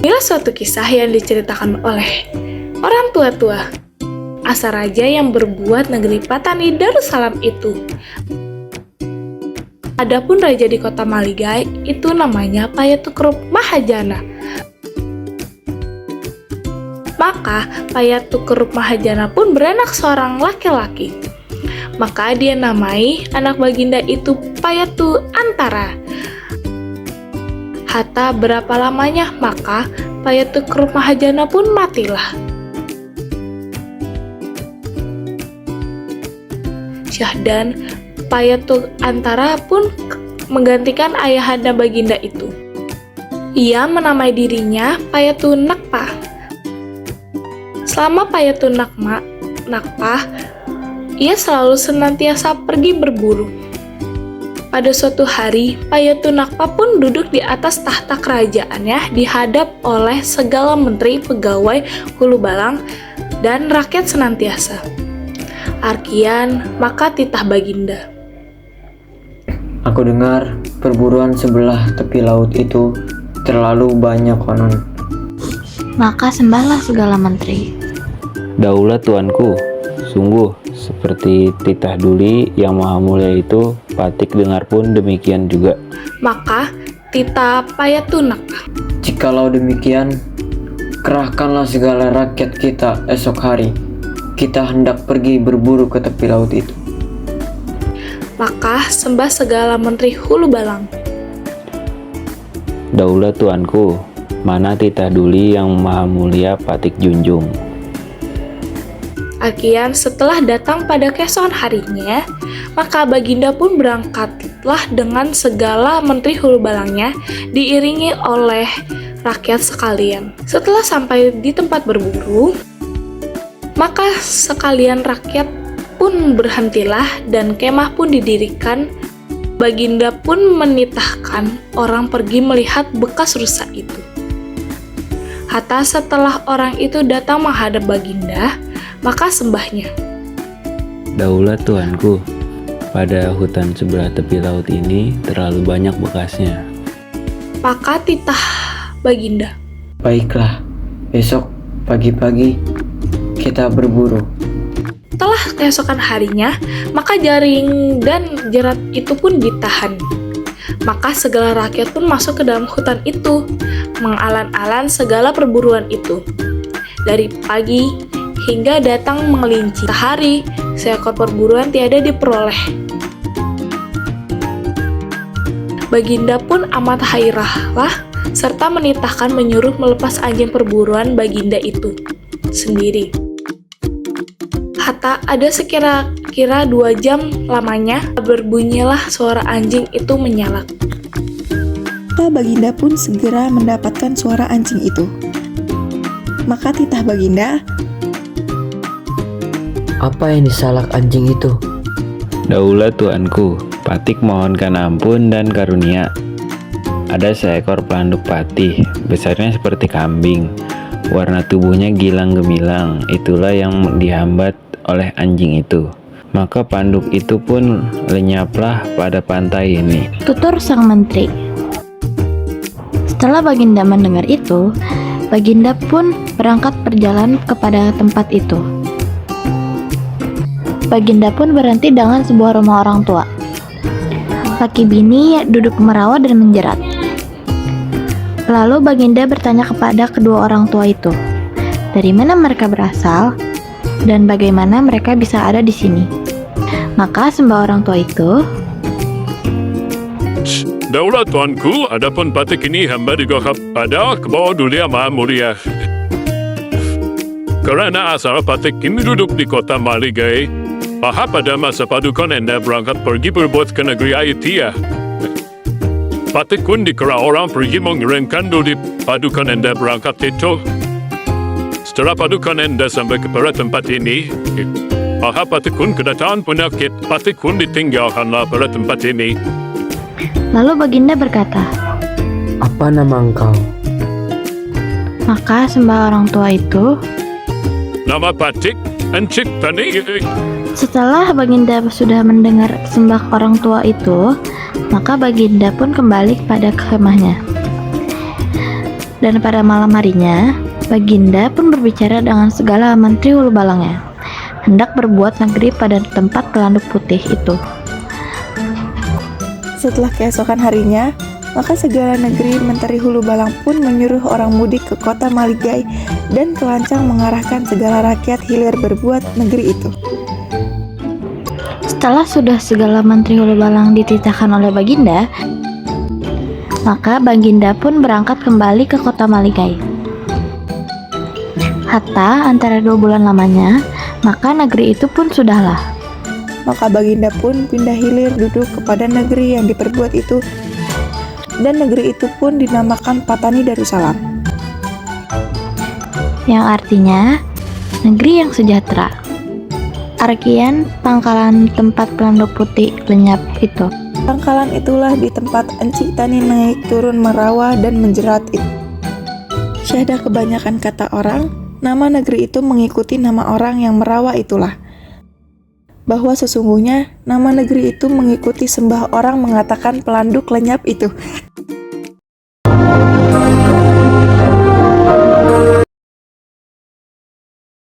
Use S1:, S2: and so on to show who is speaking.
S1: Inilah suatu kisah yang diceritakan oleh orang tua-tua Asa raja yang berbuat negeri Patani Darussalam itu. Adapun raja di kota Maligai itu namanya Payatukrup Mahajana. Maka Payatukrup Mahajana pun beranak seorang laki-laki. Maka dia namai anak baginda itu Payatu Antara. Hatta berapa lamanya, maka Payatukrup Mahajana pun matilah. Dan Payatu Antara pun menggantikan ayahanda baginda itu. Ia menamai dirinya Payatu Nakpa. Selama Payatu Nakpa, ia selalu senantiasa pergi berburu. Pada suatu hari, Payatu Nakpa pun duduk di atas tahta kerajaannya dihadap oleh segala menteri, pegawai, hulu balang, dan rakyat senantiasa. Arkian, maka titah baginda.
S2: Aku dengar perburuan sebelah tepi laut itu terlalu banyak konon.
S3: Maka sembahlah segala menteri.
S4: Daulat tuanku, sungguh seperti titah duli yang maha mulia itu, Patik dengar pun demikian juga.
S1: Maka titah Payatu Nakpa.
S2: Jikalau demikian, kerahkanlah segala rakyat kita esok hari. Kita hendak pergi berburu ke tepi laut itu.
S1: Maka sembah segala menteri hulu balang.
S4: Daulat tuanku, mana titah duli yang maha mulia Patik junjung.
S1: Arkian setelah datang pada keesokan harinya, maka baginda pun berangkatlah dengan segala menteri hulu balangnya, diiringi oleh rakyat sekalian. Setelah sampai di tempat berburu, maka sekalian rakyat pun berhentilah dan kemah pun didirikan. Baginda pun menitahkan orang pergi melihat bekas rusa itu. Hatta setelah orang itu datang menghadap baginda, maka sembahnya.
S4: Daulat tuanku, pada hutan sebelah tepi laut ini terlalu banyak bekasnya.
S1: Maka titah baginda.
S2: Baiklah, besok pagi-pagi kita berburu.
S1: Setelah keesokan harinya, maka jaring dan jerat itu pun ditahan. Maka segala rakyat pun masuk ke dalam hutan itu, mengalan-alan segala perburuan itu. Dari pagi hingga datang mengelincir hari, seekor perburuan tiada diperoleh. Baginda pun amat hairahlah, serta menitahkan menyuruh melepas anjing perburuan baginda itu sendiri. Hatta ada sekira-kira 2 jam lamanya, berbunyilah suara anjing itu menyalak.
S5: Maka baginda pun segera mendapatkan suara anjing itu. Maka titah baginda,
S2: Apa yang disalak anjing itu?
S4: Daulat tuanku, Patik mohonkan ampun dan karunia. Ada seekor pelanduk patih, besarnya seperti kambing. Warna tubuhnya gilang gemilang, itulah yang dihambat oleh anjing itu. Maka panduk itu pun lenyaplah pada pantai ini.
S3: Tutur sang menteri. Setelah baginda mendengar itu, baginda pun berangkat berjalan kepada tempat itu. Baginda pun berhenti dengan sebuah rumah orang tua. Laki bini duduk merawat dan menjerat. Lalu baginda bertanya kepada kedua orang tua itu, dari mana mereka berasal dan bagaimana mereka bisa ada di sini. Maka sembah orang tua itu,
S6: Daulat tuanku, adapun Patik ini hamba digokap pada kebawa dunia maha mulia. Karena asal Patik ini duduk di kota Maligai, pada masa padukan anda berangkat pergi berbuat ke negeri Aitia. Patik pun dikira orang pergi mengirimkan dulu di padukan anda berangkat itu. Setelah padukan anda sampai kepada tempat ini, Patik pun kedatangan penyakit. Patik pun ditinggalkanlah pada tempat ini.
S3: lalu baginda berkata,
S2: Apa nama engkau?
S3: maka sembah orang tua itu.
S6: Nama Patik Encik Tani.
S3: Setelah baginda sudah mendengar sembah orang tua itu, maka baginda pun kembali pada kemahnya. Dan pada malam harinya, Baginda pun berbicara dengan segala menteri hulu balangnya, hendak berbuat negeri pada tempat pelanduk putih itu.
S5: Setelah keesokan harinya, maka segala negeri menteri hulu balang pun menyuruh orang mudik ke kota Maligai dan kelancang mengarahkan segala rakyat hilir berbuat negeri itu.
S3: Setelah sudah segala menteri hulu balang dititahkan oleh Baginda, maka Baginda pun berangkat kembali ke kota Maligai. Hatta antara 2 bulan lamanya, maka negeri itu pun sudahlah.
S5: Maka Baginda pun pindah hilir duduk kepada negeri yang diperbuat itu, dan negeri itu pun dinamakan Patani Darussalam,
S3: Yang artinya negeri yang sejahtera. Arkian pangkalan tempat pelanduk putih lenyap itu.
S5: Pangkalan itulah di tempat Encik Tani naik turun merawa dan menjerat itu. Syahda kebanyakan kata orang, nama negeri itu mengikuti nama orang yang merawa itulah. Bahwa sesungguhnya nama negeri itu mengikuti sembah orang mengatakan pelanduk lenyap itu.